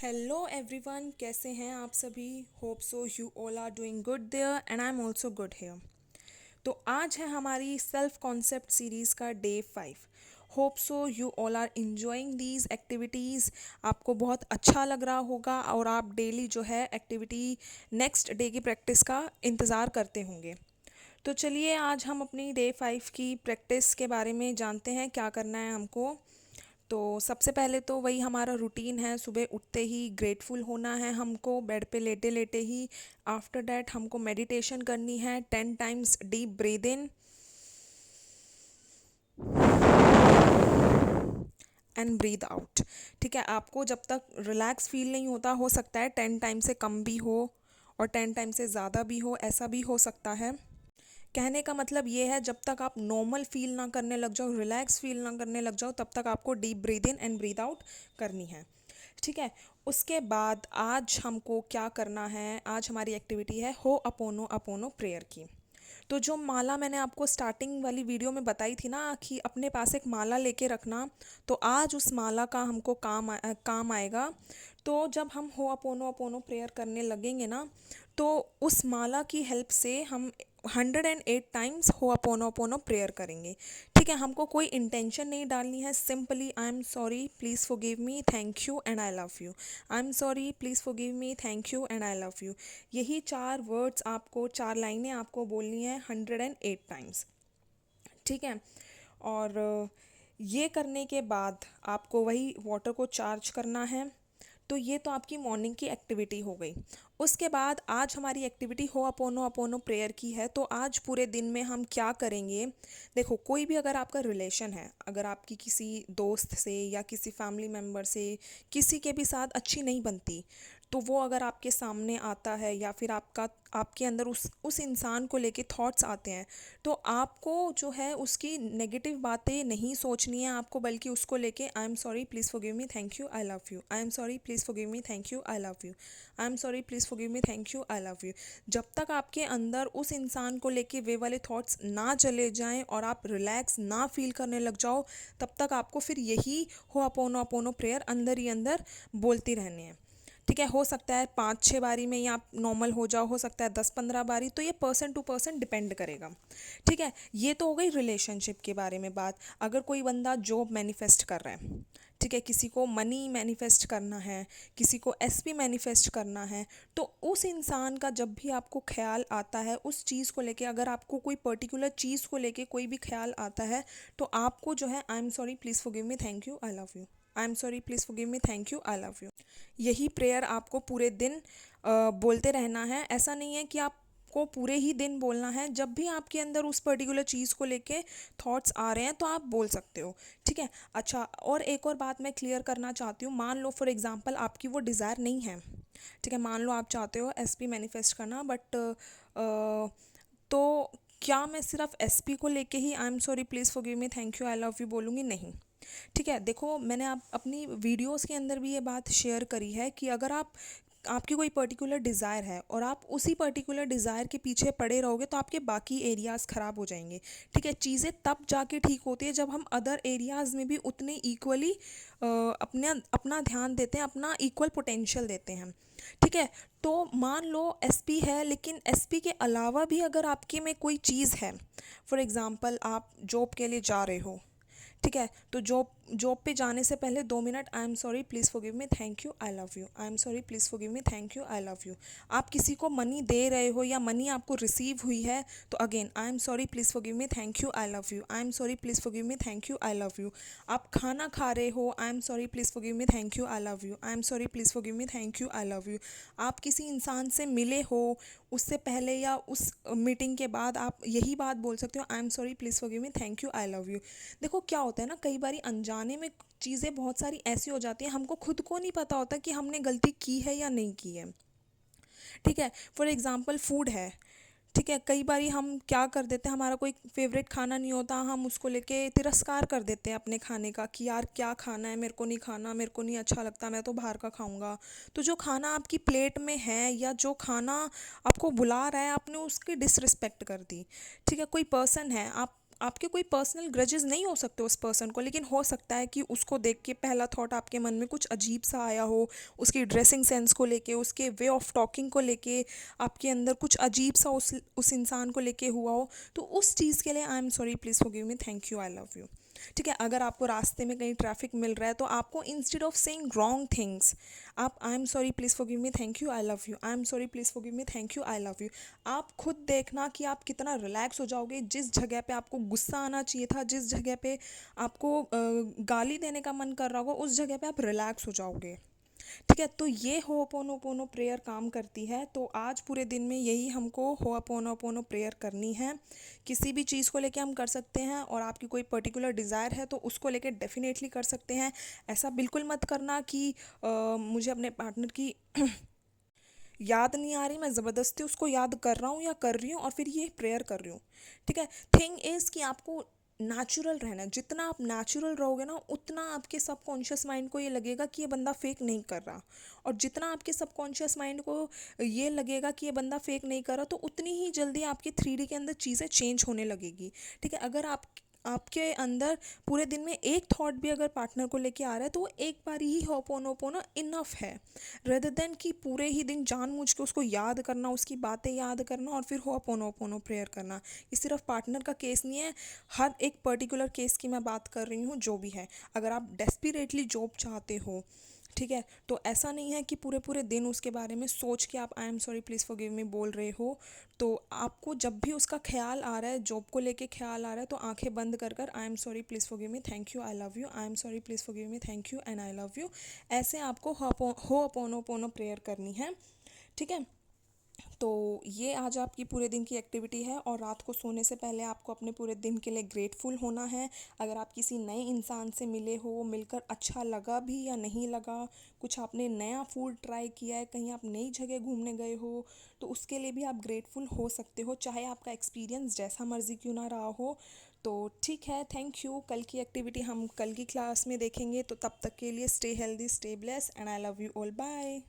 Hello everyone, कैसे हैं आप सभी। Hope so you all are doing good there and I am also good here. तो आज है हमारी सेल्फ कॉन्सेप्ट सीरीज़ का day 5। Hope so you all are enjoying these activities. आपको बहुत अच्छा लग रहा होगा और आप डेली जो है एक्टिविटी नेक्स्ट डे की प्रैक्टिस का इंतज़ार करते होंगे। तो चलिए आज हम अपनी डे 5 की प्रैक्टिस के बारे में जानते हैं क्या करना है हमको। तो सबसे पहले तो वही हमारा रूटीन है, सुबह उठते ही ग्रेटफुल होना है हमको बेड पे लेटे लेटे ही। आफ्टर डैट हमको मेडिटेशन करनी है 10 times deep breathe in and breathe out. ठीक है, आपको जब तक रिलैक्स फील नहीं होता, हो सकता है 10 टाइम से कम भी हो और 10 टाइम से ज़्यादा भी हो, ऐसा भी हो सकता है। कहने का मतलब ये है, जब तक आप नॉर्मल फील ना करने लग जाओ, रिलैक्स फील ना करने लग जाओ, तब तक आपको deep breathe in and breathe out करनी है। ठीक है। उसके बाद आज हमको क्या करना है, आज हमारी एक्टिविटी है हो अपोनो अपोनो प्रेयर की। तो जो माला मैंने आपको स्टार्टिंग वाली वीडियो में बताई थी ना कि अपने पास एक माला लेके रखना, तो आज उस माला का हमको काम आएगा। तो जब हम हो अपोनो अपोनो प्रेयर करने लगेंगे ना, तो उस माला की हेल्प से हम 108 टाइम्स हो अपोनो अपोनो प्रेयर करेंगे। ठीक है, हमको कोई इंटेंशन नहीं डालनी है, simply I am sorry please forgive me thank you and I love you. I am sorry please forgive me thank you and I love you. यही 4 वर्ड्स आपको, 4 लाइनें आपको बोलनी है 108 टाइम्स। ठीक है। और ये करने के बाद आपको वही वाटर को चार्ज करना है। तो ये तो आपकी मॉर्निंग की एक्टिविटी हो गई। उसके बाद आज हमारी एक्टिविटी हो अपोनो अपोनो प्रेयर की है। तो आज पूरे दिन में हम क्या करेंगे। देखो, कोई भी अगर आपका रिलेशन है, अगर आपकी किसी दोस्त से या किसी फैमिली मेम्बर से किसी के भी साथ अच्छी नहीं बनती, तो वो अगर आपके सामने आता है या फिर आपके अंदर उस इंसान को लेके थॉट्स आते हैं, तो आपको जो है उसकी नेगेटिव बातें नहीं सोचनी है आपको, बल्कि उसको लेके आई am sorry please forgive me thank you I love you, I am sorry please forgive me thank you I love you, I am sorry please forgive me thank you I love you. जब तक आपके अंदर उस इंसान को लेके वे वाले thoughts ना चले जाएं और आप रिलैक्स ना फील करने लग जाओ, तब तक आपको फिर यही हो अपोनो अपोनो प्रेयर अंदर ही अंदर बोलती रहनी है। ठीक है, हो सकता है 5-6 बारी में ही आप नॉर्मल हो जाओ, हो सकता है 10-15 बारी, तो ये पर्सन टू पर्सन डिपेंड करेगा। ठीक है, ये तो हो गई रिलेशनशिप के बारे में बात। अगर कोई बंदा जॉब मैनिफेस्ट कर रहा है, ठीक है, किसी को मनी मैनिफेस्ट करना है, किसी को एसपी मैनिफेस्ट करना है, तो उस इंसान का जब भी आपको ख्याल आता है उस चीज़ को लेके, अगर आपको कोई पर्टिकुलर चीज़ को लेके कोई भी ख्याल आता है, तो आपको जो है आई am sorry please forgive me thank you I love you, I am sorry please forgive me thank you I love you, यही प्रेयर आपको पूरे दिन बोलते रहना है। ऐसा नहीं है कि आपको पूरे ही दिन बोलना है, जब भी आपके अंदर उस पर्टिकुलर चीज़ को लेके थॉट्स आ रहे हैं तो आप बोल सकते हो। ठीक है। अच्छा, और एक और बात मैं क्लियर करना चाहती हूँ। मान लो फॉर एग्जांपल आपकी वो डिज़ायर नहीं है। ठीक है, मान लो आप चाहते हो एसपी मैनिफेस्ट करना, बट तो क्या मैं सिर्फ एसपी को लेके ही I am sorry please forgive me thank you I love you बोलूँगी? नहीं। ठीक है, देखो, मैंने आप अपनी वीडियोस के अंदर भी ये बात शेयर करी है कि अगर आपकी कोई पर्टिकुलर डिज़ायर है और आप उसी पर्टिकुलर डिज़ायर के पीछे पड़े रहोगे, तो आपके बाकी एरियाज़ ख़राब हो जाएंगे। ठीक है, चीज़ें तब जाके ठीक होती है जब हम अदर एरियाज़ में भी उतने इक्वली अपने अपना ध्यान देते हैं, अपना इक्वल पोटेंशियल देते हैं। ठीक है। तो मान लो एसपी है, लेकिन एसपी के अलावा भी अगर आपके में कोई चीज़ है, फॉर एग्ज़ाम्पल आप जॉब के लिए जा रहे हो। ठीक है, तो जॉब पे जाने से पहले 2 minute I am sorry please forgive me thank you I love you, I am sorry please forgive me thank you I love you. आप किसी को मनी दे रहे हो या मनी आपको रिसीव हुई है, तो again I am sorry please forgive me thank you I love you, I am sorry please forgive me thank you I love you. आप खाना खा रहे हो, आई am sorry please forgive me thank you I love you, I am sorry please forgive me thank you I love you. आप किसी इंसान से मिले हो, उससे पहले या उस मीटिंग के बाद आप यही बात बोल सकते हो, आई am sorry please forgive me thank you I love you. देखो क्या होता है ना, कई बारी अनजाने में चीज़ें बहुत सारी ऐसी हो जाती हैं, हमको खुद को नहीं पता होता कि हमने गलती की है या नहीं की है। ठीक है, फॉर एग्जांपल फूड है। ठीक है, कई बारी हम क्या कर देते हैं, हमारा कोई फेवरेट खाना नहीं होता, हम उसको लेके तिरस्कार कर देते हैं अपने खाने का कि यार क्या खाना है, मेरे को नहीं खाना, मेरे को नहीं अच्छा लगता, मैं तो बाहर का खाऊंगा। तो जो खाना आपकी प्लेट में है या जो खाना आपको बुला रहा है, आपने उसकी डिसरिस्पेक्ट कर दी। ठीक है, कोई पर्सन है, आपके कोई पर्सनल ग्रजेस नहीं हो सकते उस पर्सन को, लेकिन हो सकता है कि उसको देख के पहला थॉट आपके मन में कुछ अजीब सा आया हो, उसकी ड्रेसिंग सेंस को लेके, उसके वे ऑफ टॉकिंग को लेके आपके अंदर कुछ अजीब सा उस इंसान को लेके हुआ हो। तो उस चीज़ के लिए आई am sorry, please forgive me, thank you, I love you. ठीक है, अगर आपको रास्ते में कहीं ट्रैफिक मिल रहा है तो आपको instead of saying wrong things, आप I am sorry please forgive me, thank you, I love you, I am sorry please forgive me, thank you, I love you. आप खुद देखना कि आप कितना रिलैक्स हो जाओगे। जिस जगह पे आपको गुस्सा आना चाहिए था, जिस जगह पे आपको गाली देने का मन कर रहा होगा, उस जगह पे आप रिलैक्स हो जाओगे। ठीक है, तो ये होअपोनोपोनो प्रेयर काम करती है। तो आज पूरे दिन में यही हमको होअपोनोपोनो प्रेयर करनी है। किसी भी चीज़ को लेके हम कर सकते हैं, और आपकी कोई पर्टिकुलर डिज़ायर है तो उसको लेके डेफिनेटली कर सकते हैं। ऐसा बिल्कुल मत करना कि मुझे अपने पार्टनर की याद नहीं आ रही, मैं ज़बरदस्ती उसको याद कर रहा हूँ या कर रही हूँ और फिर ये प्रेयर कर रही हूँ। ठीक है, थिंग इज़ कि आपको नेचुरल रहना है। जितना आप नेचुरल रहोगे ना, उतना आपके सबकॉन्शियस माइंड को ये लगेगा कि ये बंदा फेक नहीं कर रहा। और जितना आपके सबकॉन्शियस माइंड को ये लगेगा कि ये बंदा फेक नहीं कर रहा, तो उतनी ही जल्दी आपकी 3D के अंदर चीज़ें चेंज होने लगेगी। ठीक है, अगर आपके अंदर पूरे दिन में एक थॉट भी अगर पार्टनर को लेके आ रहा है, तो वो एक बार ही होपोनोपोनो इनफ है, रेदर देन कि पूरे ही दिन जानबूझ के उसको याद करना, उसकी बातें याद करना और फिर होपोनोपोनो प्रेयर करना। ये सिर्फ पार्टनर का केस नहीं है, हर एक पर्टिकुलर केस की मैं बात कर रही हूँ। जो भी है, अगर आप डेस्पिरेटली जॉब चाहते हो, ठीक है, तो ऐसा नहीं है कि पूरे पूरे दिन उसके बारे में सोच के आप I am sorry please forgive मी बोल रहे हो। तो आपको जब भी उसका ख्याल आ रहा है, जॉब को लेके ख्याल आ रहा है, तो आंखें बंद कर कर आई am sorry please forgive me, thank you, I love you, I am sorry please forgive me, thank you and I love you. ऐसे आपको होअपोनोपोनो प्रेयर करनी है। ठीक है, तो ये आज आपकी पूरे दिन की एक्टिविटी है। और रात को सोने से पहले आपको अपने पूरे दिन के लिए ग्रेटफुल होना है। अगर आप किसी नए इंसान से मिले हो, मिलकर अच्छा लगा भी या नहीं लगा, कुछ आपने नया फूड ट्राई किया है, कहीं आप नई जगह घूमने गए हो, तो उसके लिए भी आप ग्रेटफुल हो सकते हो, चाहे आपका एक्सपीरियंस जैसा मर्जी क्यों ना रहा हो। तो ठीक है, थैंक यू। कल की एक्टिविटी हम कल की क्लास में देखेंगे। तो तब तक के लिए stay healthy, stay bless and I love you all, bye.